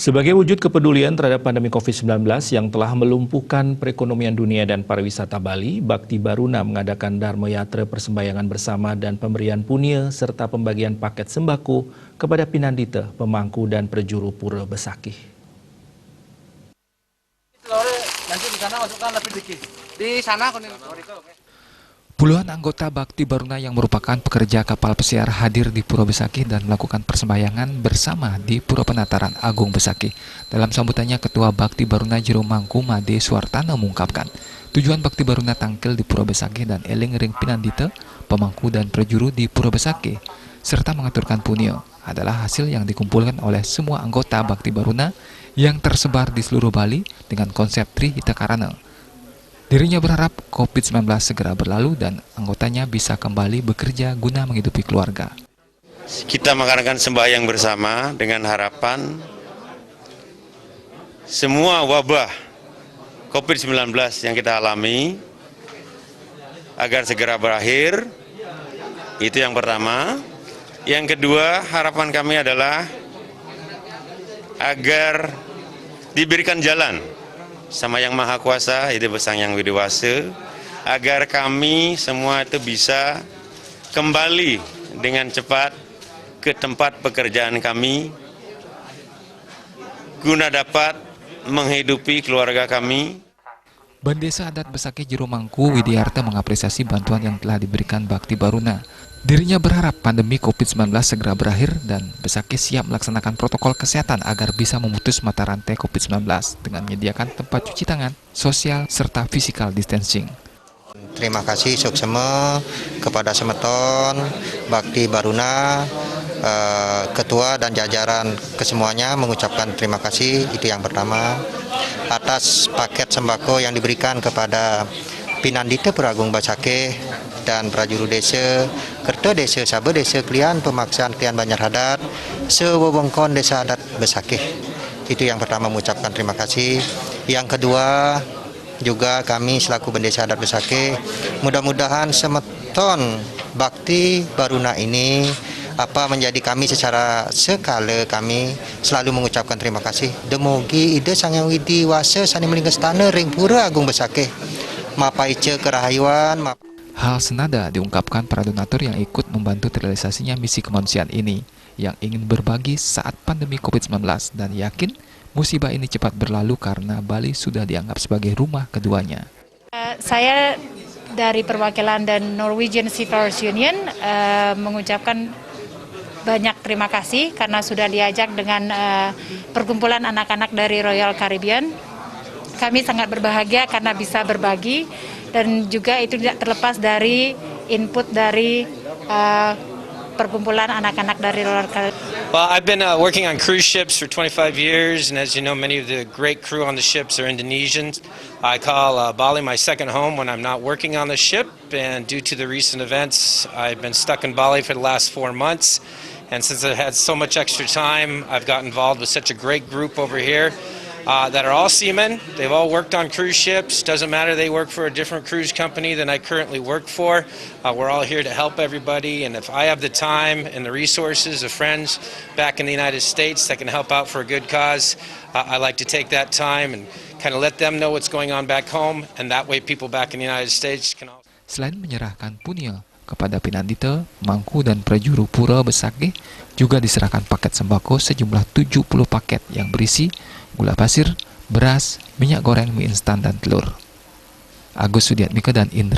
Sebagai wujud kepedulian terhadap pandemi COVID-19 yang telah melumpuhkan perekonomian dunia dan pariwisata Bali, Bakti Baruna mengadakan Dharma Yatra Persembayangan Bersama dan pemberian punya serta pembagian paket sembako kepada Pinandita, pemangku dan prejuru Pura Besakih. Nanti di sana masukkan lebih dikit. Di sana Puluhan anggota Bakti Baruna yang merupakan pekerja kapal pesiar hadir di Pura Besakih dan melakukan persembahyangan bersama di Pura Penataran Agung Besakih. Dalam sambutannya, Ketua Bakti Baruna Jero Mangku Made Suartana mengungkapkan, tujuan Bakti Baruna tangkil di Pura Besakih dan eling ring Pinandita, pemangku dan prejuru di Pura Besakih, serta mengaturkan punyo adalah hasil yang dikumpulkan oleh semua anggota Bakti Baruna yang tersebar di seluruh Bali dengan konsep Tri Hita Karana. Dirinya berharap COVID-19 segera berlalu dan anggotanya bisa kembali bekerja guna menghidupi keluarga. Kita mengadakan sembahyang bersama dengan harapan semua wabah COVID-19 yang kita alami agar segera berakhir. Itu yang pertama. Yang kedua, harapan kami adalah agar diberikan jalan sama Yang Maha Kuasa, itu Sang Yang Widewasa, agar kami semua itu bisa kembali dengan cepat ke tempat pekerjaan kami, guna dapat menghidupi keluarga kami. Bandesa Adat Besakih Jero Mangku Widiarta mengapresiasi bantuan yang telah diberikan Bakti Baruna. Dirinya berharap pandemi COVID-19 segera berakhir dan Besakih siap melaksanakan protokol kesehatan agar bisa memutus mata rantai COVID-19 dengan menyediakan tempat cuci tangan, sosial, serta physical distancing. Terima kasih suksema kepada Semeton, Bakti Baruna, Ketua dan jajaran kesemuanya mengucapkan terima kasih. Itu yang pertama, atas paket sembako yang diberikan kepada Pinandita Puragung Besakih dan prajuru desa, Kerta desa Sabe desa Klian, pemaksaan Klian Banjarhadat, sewewengkon desa adat Besakih. Itu yang pertama, mengucapkan terima kasih. Yang kedua, juga kami selaku Bendesa Adat Besakih, mudah-mudahan Semeton Bakti Baruna ini menjadi kami secara sekala kami selalu mengucapkan terima kasih. Demogi ide Sang Yang Widiwasa sani melingkastana ring Pura Agung Besakih. Mapaice kerahayuan. Hal senada diungkapkan para donatur yang ikut membantu terrealisasinya misi kemanusiaan ini yang ingin berbagi saat pandemi COVID-19 dan yakin musibah ini cepat berlalu karena Bali sudah dianggap sebagai rumah keduanya. Saya dari perwakilan dan Norwegian Seafarers Union mengucapkan banyak terima kasih karena sudah diajak dengan perkumpulan anak-anak dari Royal Caribbean. Kami sangat berbahagia karena bisa berbagi dan juga itu tidak terlepas dari input dari perkumpulan anak-anak dari Royal Caribbean. Well, I've been working on cruise ships for 25 years, and as you know, many of the great crew on the ships are Indonesians. I call Bali my second home when I'm not working on the ship, and due to the recent events, I've been stuck in Bali for the last 4 months. And since I had so much extra time, I've got involved with such a great group over here that are all seamen. They've all worked on cruise ships. Doesn't matter, they work for a different cruise company than I currently work for. We're all here to help everybody, and if I have the time and the resources of friends back in the United States that can help out for a good cause, I like to take that time and kind of let them know what's going on back home, and that way people back in the United States can also... Selain menyerahkan punya kepada Pinandita, Mangku dan prejuru Pura Besakih, juga diserahkan paket sembako sejumlah 70 paket yang berisi gula pasir, beras, minyak goreng, mie instan, dan telur. Agus Sudiatmika dan Indra